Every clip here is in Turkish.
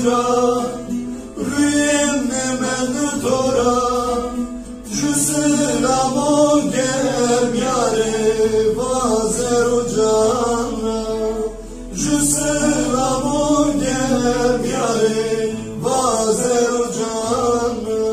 amra rüyem nemen tora Jüselamo gem yare vazer o cana Jüselamo gem yare vazer o cana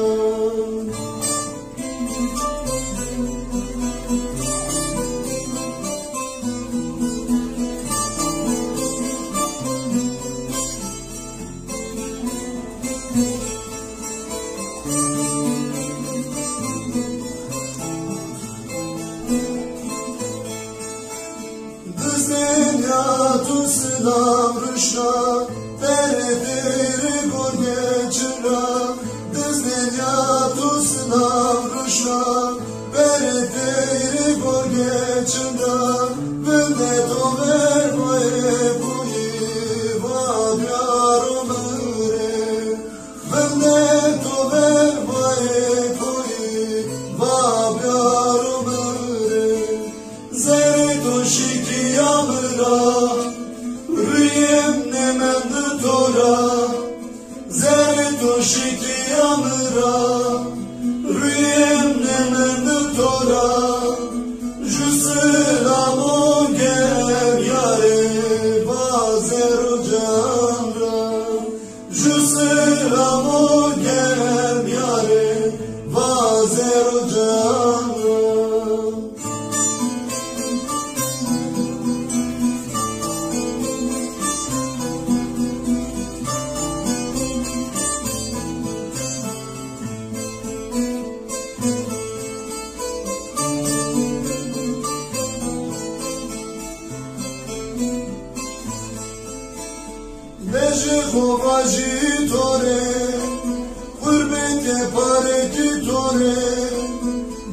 Dızenya tu sınav rüşna Terediri gorge çıra Dızenya tu sınav rüşna Terediri gorge çıra Vende dover boye buyi Vadyar ömüre Vende dover boye buyi Vadyar ömüre Zeyto şiki yamra Rüyem nemen tora Zeyto şiki yamra Rüyem nemen tora Jüselamo gem yare vazer o canra Jüselamo gem yare vazer o canra Beje khovaji tore Gurbete pareki tore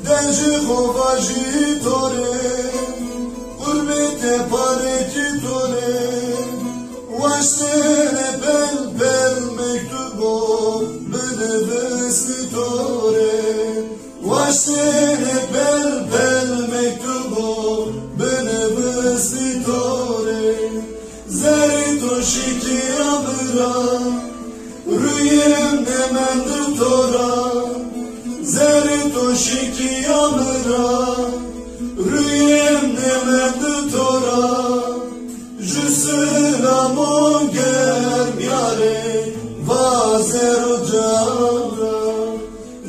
Deje khovaji tore Gurbete pareki tore Vaştere bel bel mektubo Bele vesli tore Vaştere bel bel mektubo Bele vesli tore Zeyto şiki amra Rüyem nemen tora Zeyto şiki amra Rüyem nemen tora Jüselamo gem yare vazer o canra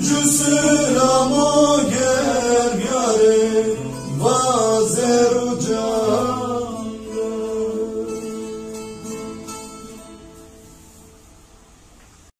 Jüselamo gem yare vazer o canra